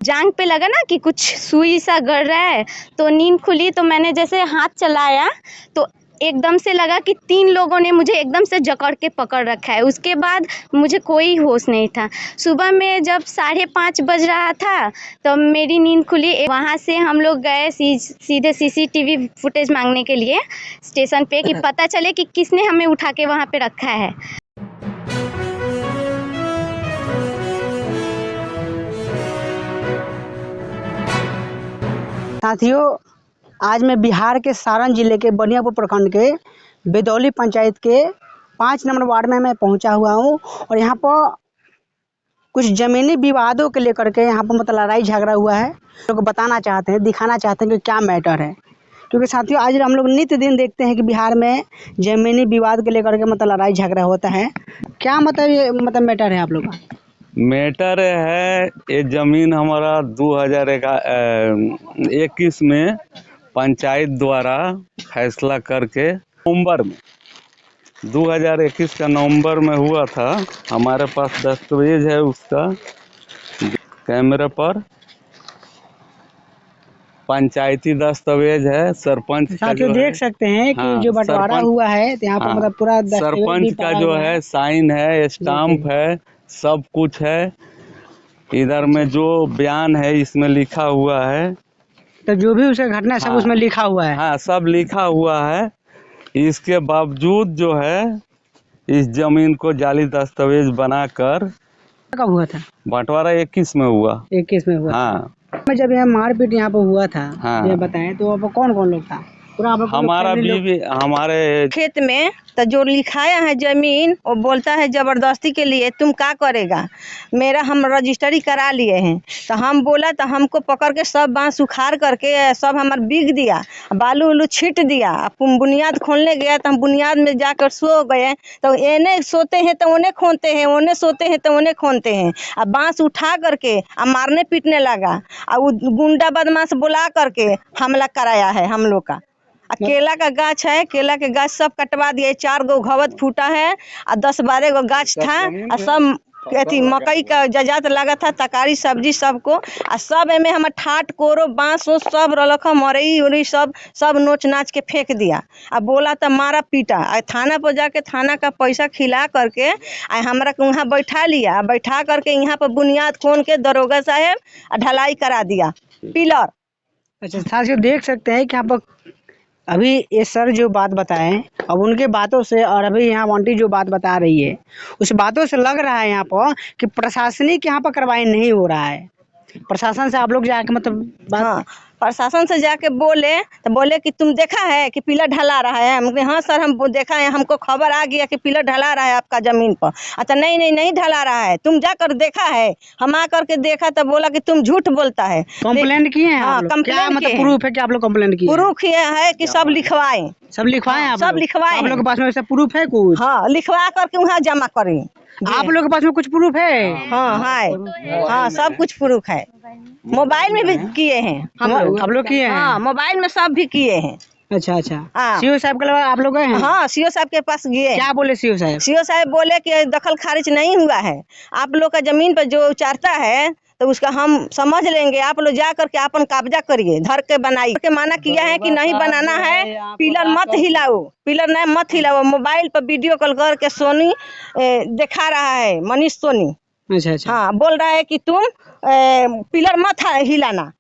जांघ पे लगा ना कि कुछ सुई सा गड़ रहा है, तो नींद खुली तो मैंने जैसे हाथ चलाया तो एकदम से लगा कि 3 लोगों ने मुझे एकदम से जकड़ के पकड़ रखा है। उसके बाद मुझे कोई होश नहीं था। सुबह में जब 5:30 बज रहा था तो मेरी नींद खुली। वहाँ से हम लोग गए सीधे सीसीटीवी फुटेज मांगने के लिए स्टेशन पे कि पता चले कि किसने हमें उठा के वहाँ पे रखा है। साथियों, आज मैं बिहार के सारण जिले के बनियापुर प्रखंड के बेदौली पंचायत के 5 नंबर वार्ड में मैं पहुंचा हुआ हूं और यहां पर कुछ ज़मीनी विवादों के लेकर के यहाँ पर मतलब लड़ाई झगड़ा हुआ है। लोग बताना चाहते हैं, दिखाना चाहते हैं कि क्या मैटर है, क्योंकि साथियों आज हम लोग नित्य दिन देखते हैं कि बिहार में ज़मीनी विवाद के लेकर के मतलब लड़ाई झगड़ा होता है। क्या मतलब ये मतलब मैटर है आप लोग का? मैटर है ये ज़मीन हमारा 2021 में पंचायत द्वारा फैसला करके नवंबर में 2021 का नवंबर में हुआ था। हमारे पास दस्तावेज है उसका, कैमरे पर पंचायती दस्तावेज है। सरपंच का जो देख सकते हैं कि जो बंटवारा हुआ है तो यहाँ पर मतलब पूरा सरपंच का जो है साइन है, स्टाम्प है, सब कुछ है। इधर में जो बयान है इसमें लिखा हुआ है, तो जो भी उसे घटना सब उसमें लिखा हुआ है। हाँ, सब लिखा हुआ है। इसके बावजूद जो है इस जमीन को जाली दस्तावेज बनाकर कब हुआ था? बंटवारा 21 में हुआ। 21 में हुआ। हाँ, जब यहाँ मारपीट यहाँ पर हुआ था, हाँ, ये बताएं तो अब कौन कौन लोग था? पूरा हमारा बीवी हमारे खेत में तो जो लिखाया है जमीन वो बोलता है जबरदस्ती के लिए तुम क्या करेगा। मेरा हम रजिस्ट्री करा लिए हैं तो हम बोला तो हमको पकड़ के सब बांस उखाड़ करके सब हमार बिग दिया, बालू उलू छीट दिया। बुनियाद खोलने गया तो हम बुनियाद में जाकर सो गए, तो इन्हें सोते हैं तो उन्हें खोनते हैं, उन्हें सोते हैं तो उन्हें खोनते हैं। अब बांस उठा करके मारने पीटने लगा और गुंडा बदमाश बुला करके हमला कराया है हम लोग का। केला का गाछ है, केला के गाछ सब कटवा दिए। 4 गो घवत फूटा है और 10-12 गो गाछ था और सब अथी मकई का जजात लगा था, तरकारी सब्जी सबको और सब में हम ठाट कोरो बांस सब रख मरई उरई सब नोच नाच के फेंक दिया। अब बोला तो मारा पीटा। थाना पर जाके थाना का पैसा खिला करके हमरा के वहाँ बैठा लिया, बैठा करके यहाँ पर बुनियाद खोन के दरोगा साहब ढलाई करा दिया पिलर। अच्छा साथियों, देख सकते हैं कि यहाँ पर अभी ये सर जो बात बताएं, अब उनके बातों से और अभी यहाँ आंटी जो बात बता रही है उस बातों से लग रहा है यहाँ पर कि प्रशासनिक यहाँ पर कार्रवाई नहीं हो रहा है। प्रशासन से आप लोग जाके मतलब हाँ, प्रशासन से जाके बोले तो बोले कि तुम देखा है कि पिलर ढला रहा है। हम कहे हाँ सर हम देखा है, हमको खबर आ गया कि पिलर ढला रहा है आपका ज़मीन पर। अच्छा नहीं ढला रहा है, तुम जाकर देखा है। हम आकर के देखा तो बोला कि तुम झूठ बोलता है। कंप्लेंट किए हैं? हाँ, कंप्लेंट मतलब प्रूफ है कि आप लोग कंप्लेंट किए? प्रूफ है कि सब लिखवाए, सब लिखवाए आप सब लिखवाए। आप लोग के पास में ऐसा प्रूफ है कुछ? हाँ, लिखवा करके वहाँ जमा करें। आप लोग के पास में कुछ प्रूफ है? हाँ है, हाँ सब कुछ प्रूफ है। मोबाइल में भी किए हैं हम लोग किए हैं? हाँ, मोबाइल में सब भी किए हैं। अच्छा हाँ। सीओ साहब के आप लोग गए हैं? हाँ, सीओ साहब के पास गए। क्या बोले सीओ साहब? सीओ साहब बोले कि दखल खारिज नहीं हुआ है, आप लोग का जमीन पर जो उचारता है तो उसका हम समझ लेंगे। आप लोग जा करके अपन कब्जा करिए, धर के बनाइए के माना किया है कि नहीं बनाना है। पिलर मत हिलाओ, पिलर नहीं मत हिलाओ। मोबाइल पर वीडियो कॉल करके सोनी दिखा रहा है, मनीष सोनी। अच्छा। हाँ, बोल रहा है कि तुम पिलर मत हिलाना।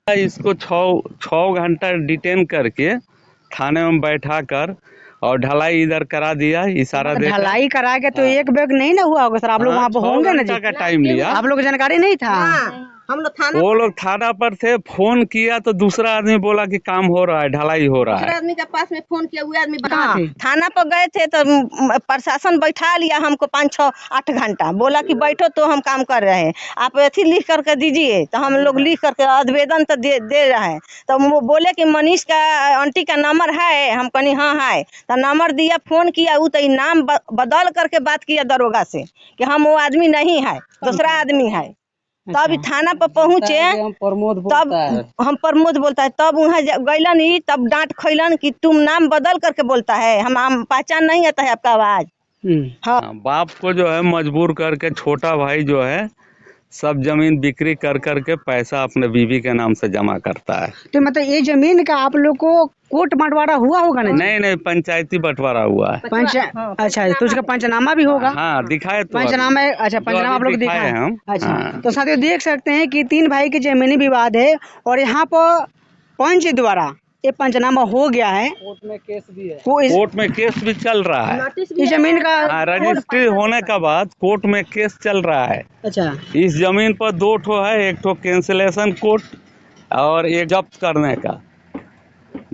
इसको 6 घंटा डिटेन करके थाने में बैठा कर और ढलाई इधर करा दिया, इशारा दे। ढलाई करा के तो एक बैग नहीं ना हुआ होगा सर? आप लोग वहाँ पर होंगे ना जी? का टाइम लिया। आप लोग को जानकारी नहीं था? हम लोग थाना, वो लोग थाना पर थे। फोन किया तो दूसरा आदमी बोला कि काम हो रहा है, ढलाई हो रहा है। आदमी के पास में फोन किया, हुआ आदमी कहाँ थे? थाना पर गए थे तो प्रशासन बैठा लिया हमको 5-6-8 घंटा। बोला कि बैठो तो हम काम कर रहे हैं, आप अथी लिख करके दीजिए। तो हम लोग लिख करके आवेदन तो दे रहे हैं। तो वो बोले कि मनीष का आंटी का नंबर है। हम कहनी हाँ है। तो नंबर दिया, फोन किया, वो तो नाम बदल करके बात किया दरोगा से कि हम वो आदमी नहीं है, दूसरा आदमी है। तब थाना पर पहुँचे, तब हम प्रमोद बोलता है, तब वहाँ गैलन ही, तब डांट खैलन कि तुम नाम बदल करके बोलता है, हम पहचान नहीं आता है आपका आवाज। हाँ, बाप को जो है मजबूर करके छोटा भाई जो है सब जमीन बिक्री कर करके पैसा अपने बीवी के नाम से जमा करता है। तो मतलब ये जमीन का आप लोग को कोर्ट बंटवारा हुआ होगा ना? नहीं नहीं, पंचायती बंटवारा हुआ है। अच्छा, तो उसका पंचनामा भी होगा? हाँ दिखाए तो पंचनामा अच्छा, पंचनामा आप लोग दिखाए हम। अच्छा हाँ। तो साथियों देख सकते हैं कि 3 भाई के जमीनी विवाद है और यहाँ पर पंच द्वारा ये पंचनामा हो गया है। कोर्ट में केस भी चल रहा है। इस जमीन का रजिस्ट्री होने के बाद कोर्ट में केस चल रहा है। अच्छा, इस जमीन पर 2 ठो है, एक ठो कैंसिलेशन कोर्ट और एक जब्त करने का।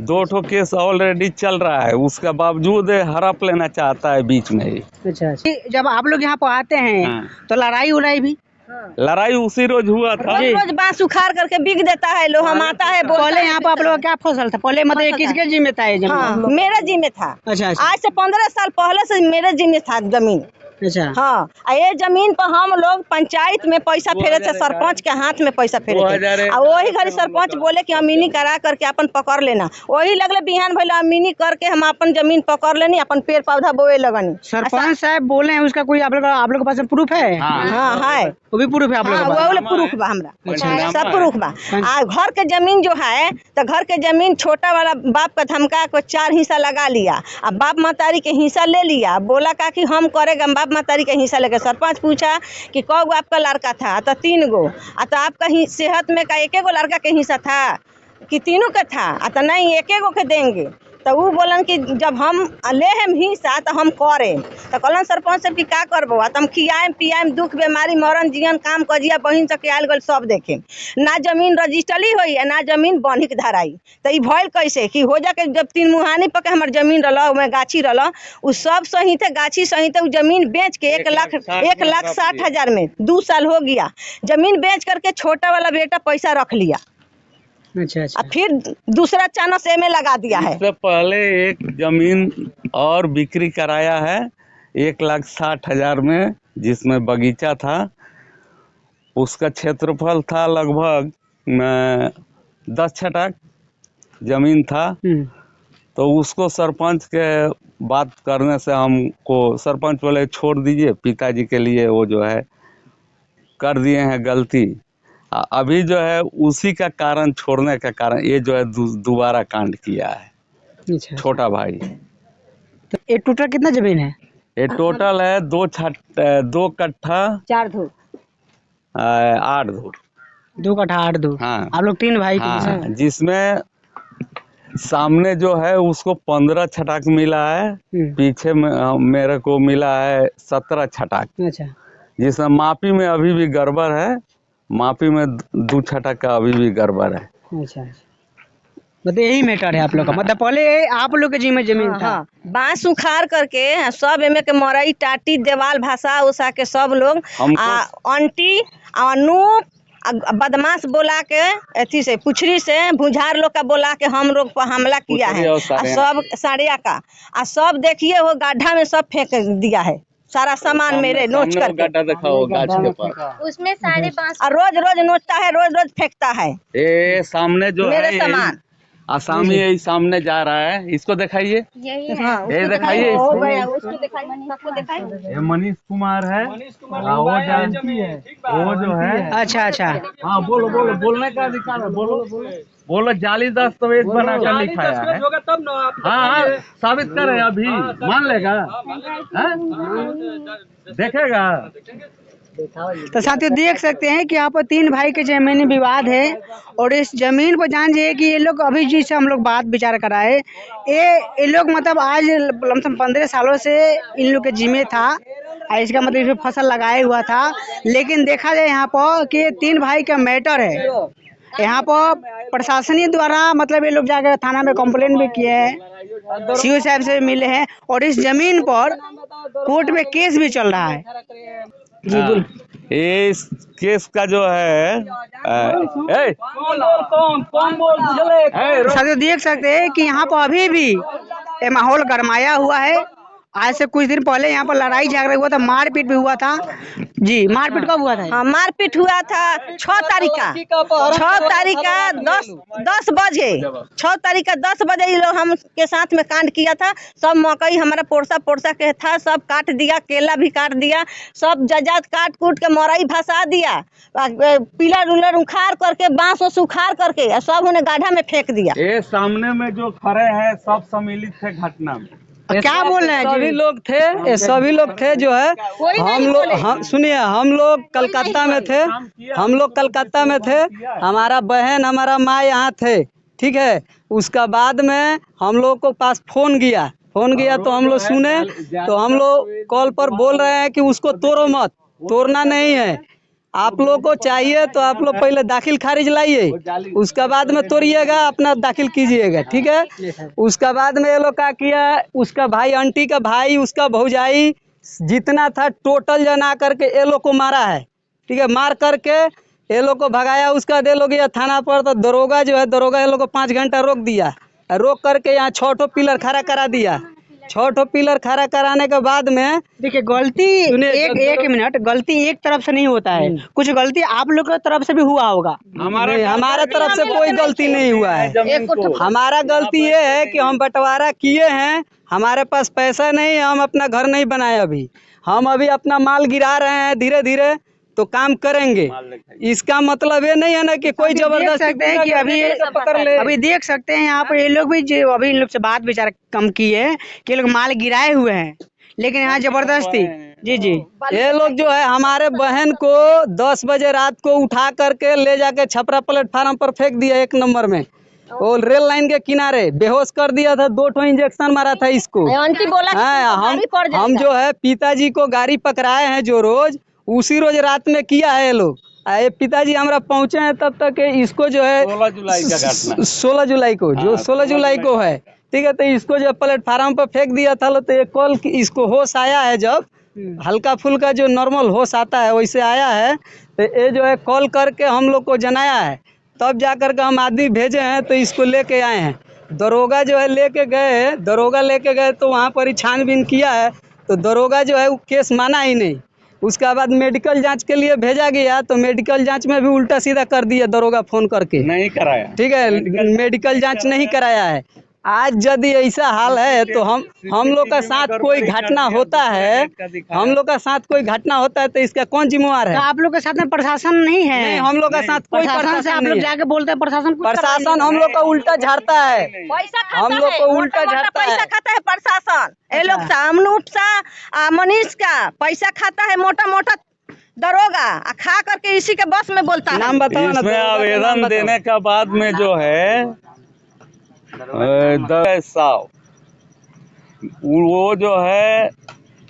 2 ठो केस ऑलरेडी चल रहा है, उसके बावजूद हड़प लेना चाहता है बीच में ही। अच्छा। जब आप लोग यहाँ पर आते हैं तो लड़ाई उड़ाई भी? लड़ाई उसी रोज हुआ था। रोज बांस उखाड़ करके बिक देता है लो, हम आता है पहले यहाँ पर आप लोग क्या फसल था? पहले मतलब ये किसके जिम्मे था ये जमीन? हाँ, मेरे जिम्मे था। अच्छा अच्छा आज से 15 साल पहले से मेरे जिम्मे था जमीन। अच्छा। हाँ, ये जमीन पर हम लोग पंचायत में पैसा फेरे थे, सरपंच के हाथ में पैसा फेरे थे। और वही घड़ी सरपंच बोले कि अमीनी करा करके अपन पकड़ लेना, वही लगले बिहान भले अमीनी करके हम अपन जमीन पकड़ लेनी, अपन पेड़ पौधा बोए लगनी। सरपंच साहब बोले हैं, उसका कोई आप लोग के पास प्रूफ है? हाँ है, वो भी प्रूफ है आप लोग के पास? वो प्रूफ बा हमरा, सब प्रूफ बा। आ घर के जमीन जो है तो घर के जमीन छोटा वाला बाप का धमका को 4 हिस्सा लगा लिया, अब बाप महतारी के हिस्सा ले लिया, बोला का कि हम करेगा। बाप महतारी का हिस्सा लेकर सरपंच पूछा कि कौ गो आपका लड़का था? तो 3 गो। तो आपका सेहत में का 1 गो लड़का के हिस्सा था कि तीनों का था? तो नहीं, 1 गो के देंगे। तो वो बोलन कि जब हम ले हम हिस्सा तो हम करें। तो कहलन सरपंच साहब कि का करबो? तो हम खियाएम पियाएम, दुख बीमारी मरण जीवन काम कजिया बहिन सके आयल गल सब देखें। ना जमीन रजिस्ट्री होई है ना जमीन बनिक धराई। तो ई भइल कैसे कि हो जाके जब 3 मुहानी पर के हमर जमीन रहला, ओमे गाछी रहला, उ सब सहित गाछी सहित उ जमीन बेच के 1,60,000 में 2 साल हो गया जमीन बेच करके छोटा वाला बेटा पैसा रख लिया। अच्छा अच्छा। फिर दूसरा चानस में लगा दिया है। इससे पहले एक जमीन और बिक्री कराया है 1,60,000 में, जिसमें बगीचा था। उसका क्षेत्रफल था लगभग 10 छटाक जमीन था। तो उसको सरपंच के बात करने से हमको सरपंच बोले छोड़ दीजिए, पिताजी के लिए वो जो है कर दिए हैं गलती। अभी जो है उसी का कारण, छोड़ने का कारण ये जो है दोबारा कांड किया है। अच्छा। छोटा भाई। तो ये टोटल कितना जमीन है? ये टोटल है 2 कट्ठा 4 धूर 8 धूर। 2 कट्ठा 8 धूर। हाँ। आप लोग 3 भाई हाँ, जिसमें सामने जो है उसको 15 छटाक मिला है, पीछे में मेरे को मिला है 17 छटाक। अच्छा। जिसमें मापी में अभी भी गड़बड़ है, मापी में 2 छटाक का अभी भी गड़बड़ है। अच्छा। मतलब यही मैटर है आप लोग का? मतलब पहले आप लोग के जिम्मे जमीन था? बांस उखाड़ करके सब एमे के मरई टाटी देवाल भाषा उसा के सब लोग आंटी अनूप बदमाश बोला के अथी से पुछरी से भुझार लोग का बोला के हम लोग पर हमला किया है। सब साड़िया का सब देखिए वो गड्ढा में सब फेंक दिया है, सारा सामान मेरे नोच करके। गड्ढा दिखाओ गाछ के पास, उसमें सारे बांस रोज रोज नोचता है, रोज रोज फेंकता है। ये सामने जो मेरे है सामान आसामी यही सामने जा रहा है, इसको दिखाइए। यही है। ये दिखाइए, उसको दिखाइए, सबको दिखाइए। ये मनीष कुमार है, वो जो है। अच्छा अच्छा। हाँ बोलो बोलो, बोलने का अधिकार है, बोलो बोलो। जाली दस्तावेज बना कर लिखाया है। हाँ हाँ, साबित करे अभी, मान लेगा, देखेगा। तो साथियों देख सकते हैं कि यहाँ पर 3 भाई के जमीनी विवाद है और इस जमीन को जान जाइए कि ये लोग अभी जिससे हम लोग बात विचार कराए, ये लोग मतलब आज लमसम 15 सालों से इन लोग के जिम्मे था। इसका मतलब इसमें फसल लगाया हुआ था, लेकिन देखा जाए यहाँ पर कि 3 भाई का मैटर है। यहाँ पर प्रशासनिक द्वारा मतलब ये लोग जाकर थाना में कंप्लेन भी किए हैं, सीओ साहब से मिले हैं और इस जमीन पर कोर्ट में केस भी चल रहा है। जी बोल। इस केस का जो है साथियों देख सकते हैं कि यहाँ पर अभी भी ये माहौल गरमाया हुआ है आज से कुछ दिन पहले यहाँ पर लड़ाई झगड़ा हुआ था, मारपीट भी हुआ था जी। मारपीट कब हुआ था? हाँ, मारपीट हुआ था 6 तारीख का 10 बजे 6 तारीख का 10 बजे ये लोग हम के साथ में कांड किया था। सब मकई हमारा पोरसा के था, सब काट दिया, केला भी काट दिया, सब जजात काट कूट के मरई भसा दिया, पिलर उलर उखाड़ करके बांस और उखाड़ करके सब उन्हें गाढ़ा में फेंक दिया। ये सामने में जो खड़े हैं सब सम्मिलित थे घटना में। क्या बोल रहे हैं? सभी लोग थे, ये सभी लोग थे जो है। हम सुनिए, हम लोग कलकत्ता में थे, हमारा बहन हमारा माँ यहाँ थे, ठीक है। उसका बाद में हम लोग को पास फोन गया तो हम लोग सुने, तो हम लोग कॉल पर बोल रहे हैं कि उसको तोड़ो मत, तोड़ना नहीं है, आप लोग को चाहिए तो आप लोग पहले दाखिल खारिज लाइए, उसका बाद में तोड़िएगा, अपना दाखिल कीजिएगा, ठीक है। उसका बाद में ये लोग क्या किया, उसका भाई, आंटी का भाई, उसका भौजाई, जितना था टोटल जना करके ये लोग को मारा है, ठीक है। मार करके ये लोग को भगाया, उसका ये लोग गया थाना पर, तो दरोगा जो है, दरोगा ये लोग को 5 घंटा रोक दिया, रोक करके यहाँ 6 ठो पिलर खड़ा करा दिया। 6 ठो पिलर खड़ा कराने के बाद में देखिए, गलती एक मिनट, गलती एक तरफ से नहीं होता है, कुछ गलती आप लोग की तरफ से भी हुआ होगा। हमारा तरफ से कोई गलती नहीं हुआ है। हमारा गलती ये है कि हम बंटवारा किए हैं, हमारे पास पैसा नहीं है, हम अपना घर नहीं बनाए अभी, हम अभी अपना माल गिरा रहे हैं, धीरे धीरे तो काम करेंगे। इसका मतलब ये नहीं है ना कि कोई जबरदस्ती कि अभी देख सकते हैं यहाँ पर ये लोग भी जो अभी इन लोग से बात विचार कम किए कि लोग माल गिराए हुए हैं, लेकिन यहाँ जबरदस्ती जी ये लोग जो है हमारे बहन को 10 बजे रात को उठा करके ले जाके छपरा प्लेटफार्म पर फेंक दिया, 1 नंबर में, वो रेल लाइन के किनारे बेहोश कर दिया था, 2 ठो इंजेक्शन मारा था इसको। हम जो है पिताजी को गाड़ी पकड़ाए हैं जो रोज, उसी रोज रात में किया है ये लोग। पिताजी हमारा पहुंचे हैं तब तक इसको जो है 16 जुलाई को जो 16 जुलाई को है, ठीक है। तो इसको जो प्लेटफार्म पर फेंक दिया था, तो ये कॉल इसको होश आया है, जब हल्का फुल्का जो नॉर्मल होश आता है वैसे आया है, तो ये जो है कॉल करके हम लोग को जनाया है, तब जा कर के हम आदमी भेजे हैं, तो इसको लेके आए हैं। दरोगा जो है लेके गए तो वहाँ पर ही छानबीन किया है, तो दरोगा जो है वो केस माना ही नहीं। उसके बाद मेडिकल जांच के लिए भेजा गया, तो मेडिकल जांच में भी उल्टा सीधा कर दिया दरोगा, फोन करके नहीं कराया, ठीक है, मेडिकल जांच नहीं कराया है। आज यदि ऐसा हाल है तो हम लोग का साथ कोई घटना होता है, तो इसका कौन जिम्मेवार है? तो आप लोग के साथ में प्रशासन नहीं है? नहीं, हम लोग का साथ कोई प्रशासन से आप लोग जाके बोलते हैं, प्रशासन हम लोग का उल्टा झाड़ता है, हम लोग को उल्टा झाड़ता है, पैसा खाता है प्रशासन। ये लोग सामनूप सा मनीष का पैसा खाता है, मोटा दरोगा खा करके इसी के बस में बोलता है। नाम बताओ ना। इसमें आवेदन देने का बाद में जो है 10 साल वो जो है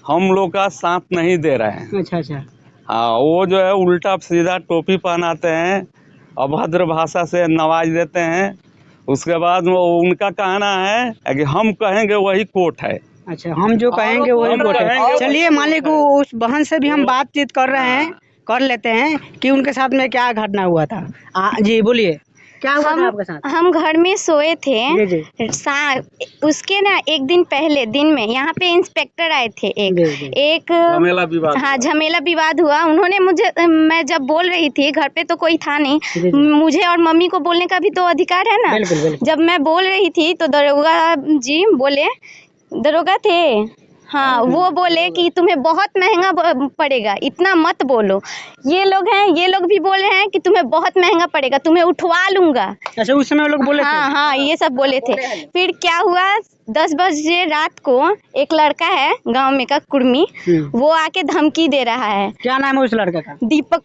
हम लोग का साथ नहीं दे रहे हैं। अच्छा। हाँ, वो जो है उल्टा सीधा टोपी पहनाते हैं, अभद्र भाषा से नवाज देते हैं। उसके बाद वो उनका कहना है कि हम कहेंगे वही कोर्ट है। अच्छा, हम जो कहेंगे वही कोर्ट है। चलिए, मालिक उस बहन से भी हम बातचीत कर लेते हैं कि उनके साथ में क्या घटना हुआ था। जी बोलिए, क्या हुआ था आपके साथ? हम घर में सोए थे जी। उसके ना एक दिन पहले दिन में यहाँ पे इंस्पेक्टर आए थे, एक झमेला विवाद हुआ। उन्होंने मुझे, मैं जब बोल रही थी, घर पे तो कोई था नहीं, मुझे और मम्मी को बोलने का भी तो अधिकार है ना। बिल्कुल। जब मैं बोल रही थी तो दरोगा जी बोले, दरोगा थे, हाँ, वो बोले कि तुम्हें बहुत महंगा पड़ेगा, इतना मत बोलो। ये लोग भी बोल रहे हैं कि तुम्हें बहुत महंगा पड़ेगा, तुम्हें उठवा लूंगा। अच्छा, उस समय लोग बोले थे? हाँ, ये सब बोले थे। फिर क्या हुआ, 10 बजे रात को एक लड़का है गांव में का कुर्मी, वो आके धमकी दे रहा है। क्या नाम है उस लड़के का? दीपक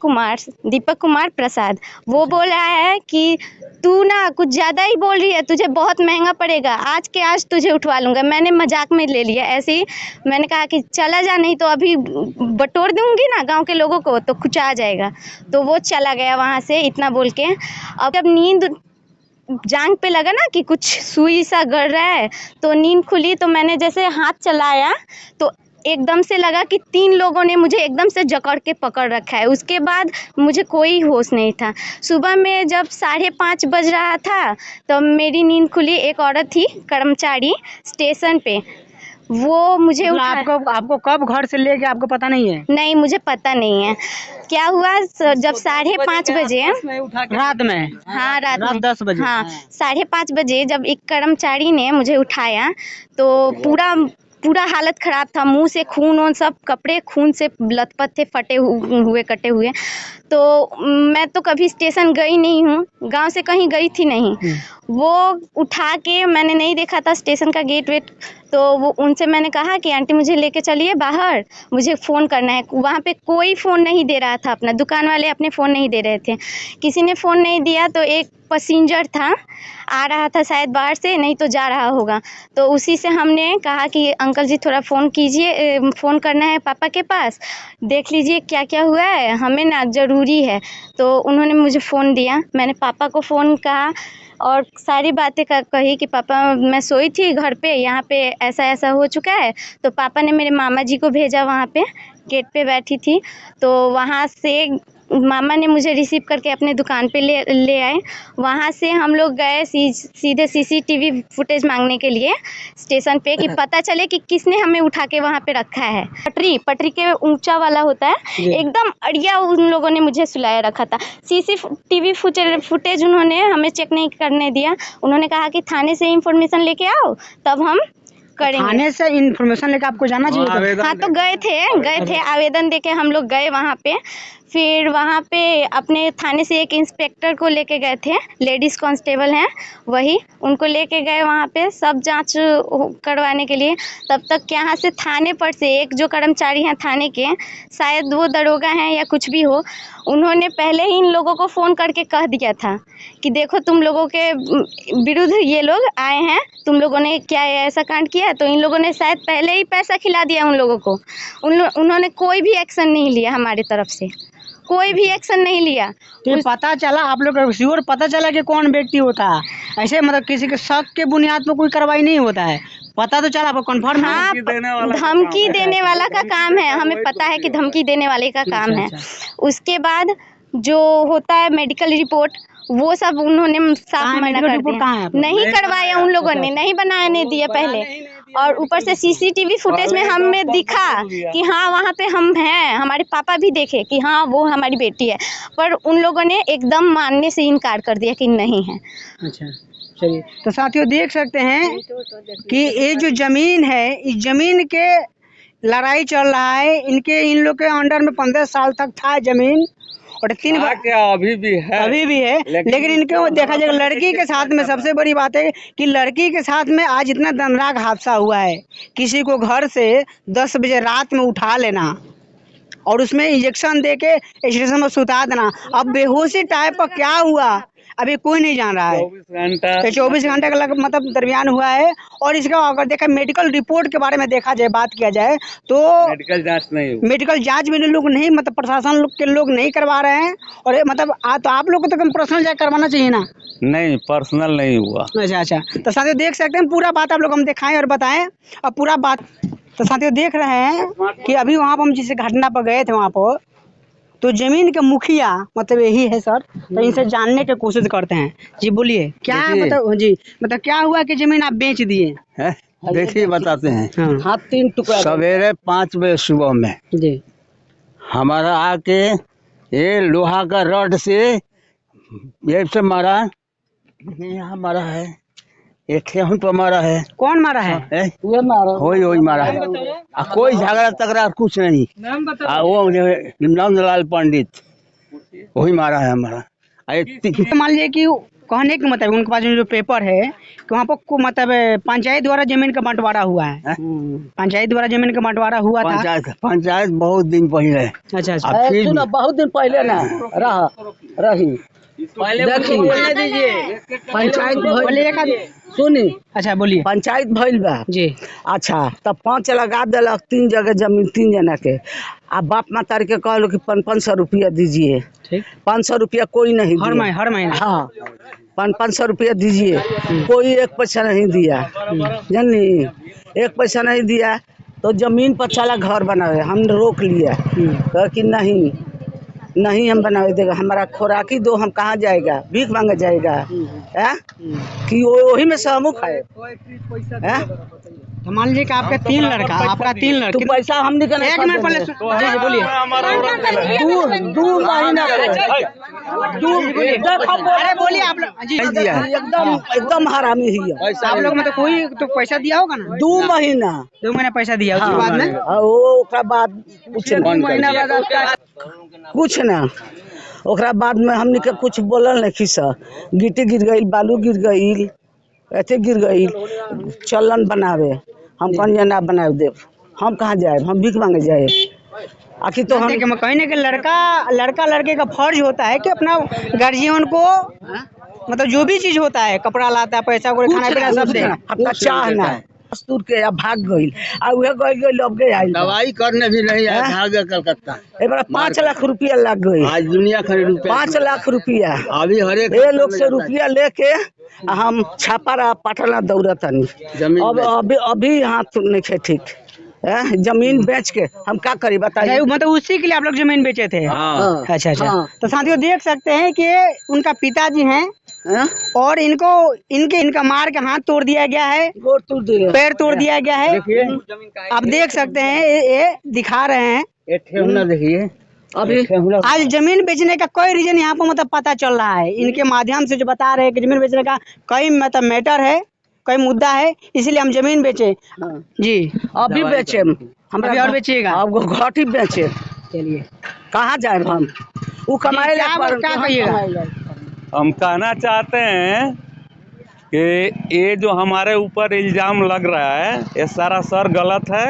कुमार प्रसाद। वो बोल रहा है कि तू ना कुछ ज्यादा ही बोल रही है, तुझे बहुत महंगा पड़ेगा, आज के आज तुझे उठवा लूंगा। मैंने मजाक में ले लिया, ऐसे ही मैंने कहा कि चला जा, नहीं तो अभी बटोर दूंगी ना गांव के लोगों को, तो कुछ आ जाएगा। तो वो चला गया वहां से इतना बोल के। अब जब नींद जांग पे लगा ना कि कुछ सुई सा गड़ रहा है, तो नींद खुली, तो मैंने जैसे हाथ चलाया तो एकदम से लगा कि 3 लोगों ने मुझे एकदम से जकड़ के पकड़ रखा है। उसके बाद मुझे कोई होश नहीं था। सुबह में जब 5:30 बज रहा था, तो मेरी नींद खुली। एक औरत थी कर्मचारी स्टेशन पे, वो मुझे मतलब आपको कब घर से लेके आपको पता नहीं है? नहीं, मुझे पता नहीं है क्या हुआ। जब 5:30 बजे रात में? हाँ, रात 10 बजे? हाँ, 5:30 बजे जब एक कर्मचारी ने मुझे उठाया तो पूरा हालत ख़राब था, मुंह से खून और सब कपड़े खून से लथपथ थे, फटे हुए कटे हुए। तो मैं तो कभी स्टेशन गई नहीं हूँ, गांव से कहीं गई थी नहीं। वो उठा के मैंने नहीं देखा था स्टेशन का गेट वेट, तो वो उनसे मैंने कहा कि आंटी मुझे लेके चलिए बाहर, मुझे फ़ोन करना है। वहाँ पे कोई फ़ोन नहीं दे रहा था, अपना दुकान वाले अपने फ़ोन नहीं दे रहे थे, किसी ने फ़ोन नहीं दिया। तो एक पैसेंजर था, आ रहा था शायद बाहर से, नहीं तो जा रहा होगा, तो उसी से हमने कहा कि अंकल जी थोड़ा फ़ोन कीजिए, फ़ोन करना है पापा के पास, देख लीजिए क्या क्या हुआ है, हमें ना ज़रूरी है। तो उन्होंने मुझे फ़ोन दिया, मैंने पापा को फ़ोन कहा और सारी बातें कही कि पापा मैं सोई थी घर पे, यहाँ पे ऐसा ऐसा हो चुका है। तो पापा ने मेरे मामा जी को भेजा, वहाँ पे गेट पे बैठी थी, तो वहाँ से मामा ने मुझे रिसीव करके अपने दुकान पे ले आए। वहाँ से हम लोग गए सीधे CCTV फुटेज मांगने के लिए स्टेशन पे, कि पता चले कि किसने हमें उठा के वहाँ पे रखा है। पटरी के ऊंचा वाला होता है, एकदम अड़िया उन लोगों ने मुझे सुलाया रखा था। CCTV फुटेज उन्होंने हमें चेक नहीं करने दिया, उन्होंने कहा कि थाने से इंफॉर्मेशन लेके आओ तब हम करेंगे। थाने से इन्फॉर्मेशन लेकर आपको जाना चाहिए था। हाँ, तो गए थे आवेदन देके हम लोग गए वहाँ पे। फिर वहाँ पे अपने थाने से एक इंस्पेक्टर को लेके गए थे, लेडीज़ कांस्टेबल हैं वही, उनको लेके गए वहाँ पे सब जांच करवाने के लिए। तब तक यहाँ से थाने पर से एक जो कर्मचारी हैं थाने के, शायद वो दरोगा हैं या कुछ भी हो, उन्होंने पहले ही इन लोगों को फ़ोन करके कह दिया था कि देखो तुम लोगों के विरुद्ध ये लोग आए हैं, तुम लोगों ने क्या ऐसा कांड किया है। तो इन लोगों ने शायद पहले ही पैसा खिला दिया उन लोगों को। उन्होंने कोई भी एक्शन नहीं लिया, हमारी तरफ से कोई भी एक्शन नहीं लिया। तो पता चला आप लोग को श्योर पता चला कि कौन व्यक्ति होता है? ऐसे मतलब किसी के शक के बुनियाद पर कोई कार्रवाई नहीं होता है, पता तो चला आपको कन्फर्म? हाँ, धमकी देने वाला का काम है, हमें पता है कि धमकी देने वाले का काम है। उसके बाद जो होता है मेडिकल रिपोर्ट, वो सब उन्होंने साफ मना कर दिया, नहीं करवाया उन लोगों ने, नहीं बनाने दिया पहले। और ऊपर से CCTV फुटेज में हमें दिखा कि हाँ वहाँ पे हम हैं, हमारे पापा भी देखे कि हाँ वो हमारी बेटी है, पर उन लोगों ने एकदम मानने से इनकार कर दिया कि नहीं है। अच्छा, चलिए। तो साथियों देख सकते हैं कि ये जो ज़मीन है, इस ज़मीन के लड़ाई चल रहा है। इन लोग के अंडर में 15 साल तक था ज़मीन, और 3 बार क्या अभी भी है, लेकिन इनको देखा जाएगा लड़की के साथ में सबसे बड़ी बात है कि लड़की के साथ में आज इतना दर्दनाक हादसा हुआ है। किसी को घर से 10 बजे रात में उठा लेना और उसमें इंजेक्शन दे के स्टेशन में सुता देना। अब बेहोशी टाइप का क्या हुआ अभी कोई नहीं जान रहा है। 24 घंटे का मतलब दरमियान हुआ है। और इसका अगर देखा मेडिकल रिपोर्ट के बारे में देखा जाए, बात किया जाए तो मेडिकल जांच भी लोग नहीं, मतलब प्रशासन लोग के लोग नहीं करवा रहे हैं। और मतलब तो आप लोग को तो पर्सनल जांच करवाना चाहिए ना? नहीं, पर्सनल नहीं हुआ। अच्छा, तो साथियों देख सकते हैं पूरा बात आप लोग हम दिखाएं और बताएं और पूरा बात। तो साथियों देख रहे हैं कि अभी वहाँ पर हम जिस घटना पर गए थे वहाँ पर, तो जमीन के मुखिया मतलब यही है सर, तो इनसे जानने की कोशिश करते हैं। जी बोलिए, क्या मतलब क्या हुआ कि जमीन आप बेच दिए? देखिए बताते हैं। हाँ, 3 टुकड़ा। सवेरे 5 बजे सुबह में जी हमारा आके ये लोहा का रड से ये से मारा, यहाँ मारा है, एक ठेहुन पर मारा है। कौन मारा है? वही मारा है। कोई झगड़ा तगड़ा कुछ नहीं। वो नंदलाल पंडित वही मारा है हमारा। मान लीजिए कि कहने के मतलब उनके पास जो पेपर है कि वहाँ पर मतलब पंचायत द्वारा जमीन का बंटवारा हुआ है। पंचायत द्वारा जमीन का बंटवारा हुआ था। पंचायत बहुत दिन पहले। अच्छा, बहुत दिन पहले ना रही पंचायत सुनी। अच्छा बोलिए। पंचायत भइल बा जी। अच्छा, तब 5 लगा दिलक 3 जगह जमीन, 3 जना के। अब बाप माता के कहलो कि 500 रुपया दीजिए। 500 रुपया कोई नहीं दिया। हर महीने हाँ 500 रुपया दीजिए। कोई 1 पैसा नहीं दिया, जानी 1 पैसा नहीं दिया। तो जमीन पर चला घर बनावे, हमने रोक लिया कि नहीं हम बनावे देगा, हमारा खोराकी दो, हम कहाँ जाएगा, भीख मांगे जाएगा कि वही में से हम खाए। तो मान लीजिए कि आपका 3 लड़का, आपका 3 तो लड़के, पैसा हम नहीं एक मिनट पहले जी जी बोलिए। दू महीना अरे बोलिए आप लोग जी जी। एकदम हरामी ही है। आप लोग मतलब कोई तो पैसा दिया होगा ना? 2 महीना 2 महीना पैसा दिया, उसके बाद में ओकरा बाद कुछ ना ओकरा बाद में हमनी के कुछ बोलल नहीं खिसा। गिट्टी गिर गई, बालू गिर गई, ऐसे गिर गई, चलन बनावे हम कौन जना बना देव, हम कहाँ जाए, हम भीख मांगे जाए। आखिर तो हम देखिए कहीं ना कहीं लड़का लड़के का फर्ज होता है कि अपना गार्जियन को मतलब जो भी चीज होता है, कपड़ा लाता है, पैसा को खाना पीना सब दे। अपना चाहना है मजदूर के या भाग गई आ उहे गई अब गए आई दवाई करने भी नहीं आया, भाग गया कलकत्ता। ए बड़ा 5 लाख रुपया लग गई। आज दुनिया खरीद रुपया 5 लाख रुपया अभी हर एक ये लोग से रुपया लेके हम छापा पटना दौड़तनी। अब अभी हाथ नहीं खे ठीक। जमीन बेच के हम क्या करी बताइए। मतलब उसी के लिए आप लोग जमीन बेचे थे? हाँ। अच्छा अच्छा। हाँ। तो साथियों देख सकते हैं कि उनका पिताजी हैं और इनका मार के हाथ तोड़ दिया गया है, गोड़ तोड़ दिया, पैर तोड़ दिया गया है। आप देख सकते हैं ये दिखा रहे हैं। देखिए अभी आज जमीन बेचने का कोई रीजन यहाँ पर मतलब पता चल रहा है, इनके माध्यम से जो बता रहे हैं कि जमीन बेचने का कोई मतलब मैटर है, कोई मुद्दा है, इसीलिए हम जमीन बेचे। जी अभी बेचे हम अभी और बेचिएगा? अब घाटी बेचे। चलिए कहाँ जाए हम, वो कमाए क्या कहिएगा? हम कहना चाहते हैं कि ये जो हमारे ऊपर इल्ज़ाम लग रहा है ये सरासर गलत है।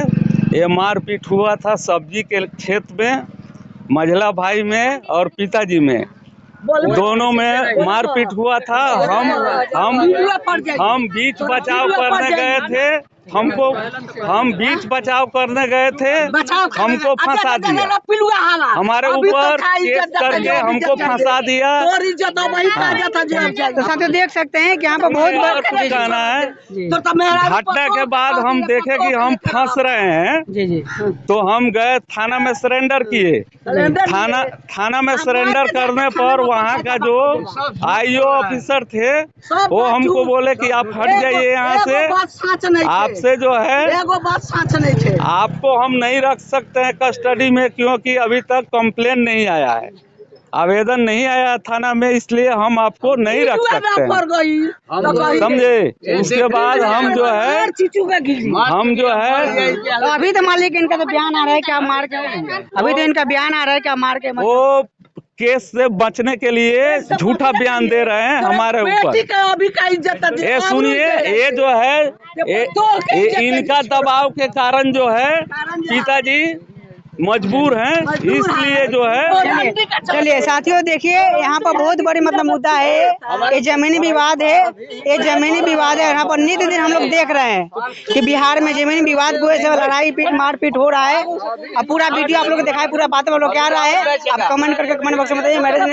ये मारपीट हुआ था सब्जी के क्षेत्र में, मझला भाई में और पिताजी में, दोनों में मारपीट हुआ था। हम बीच बचाव करने गए थे, हम बीच बचाव करने गए थे, हमको फंसा दिया, हमारे ऊपर केस करके हमको फंसा दिया। तो साथियों देख सकते हैं कि यहाँ पर बहुत बड़ा कहना है, घटना के बाद हम देखे कि हम फंस रहे हैं जी जी तो हम गए थाना में सरेंडर किए। थाना में सरेंडर करने पर वहाँ का जो आईओ ऑफिसर थे वो हमको बोले कि आप हट जाइए यहाँ से, आपसे जो है आपको हम नहीं रख सकते हैं कस्टडी में, क्योंकि अभी तक कंप्लेन नहीं आया है, आवेदन नहीं आया थाना में, इसलिए हम आपको नहीं रख सकते हैं, समझे। उसके बाद हम जो है तो अभी तो मान लीजिए इनका तो बयान आ रहा है कि आप मार के, अभी तो इनका बयान आ रहा है कि आप मार के वो केस से बचने के लिए झूठा बयान दे रहे हैं हमारे ऊपर। ये सुनिए, ये जो है इनका दबाव के कारण जो है पिताजी मजबूर हैं, इसलिए जो है। चलिए साथियों देखिए यहाँ पर बहुत बड़ी मतलब मुद्दा है, ये जमीनी विवाद है, ये जमीनी विवाद है। यहाँ पर नित्य दिन हम लोग देख रहे हैं कि बिहार में जमीनी विवाद को ऐसे लड़ाई मारपीट हो रहा है। अब पूरा वीडियो आप लोग को दिखाए, पूरा बात आप लोग क्या रहा है, आप कमेंट करके कमेंट बॉक्स में बताइए।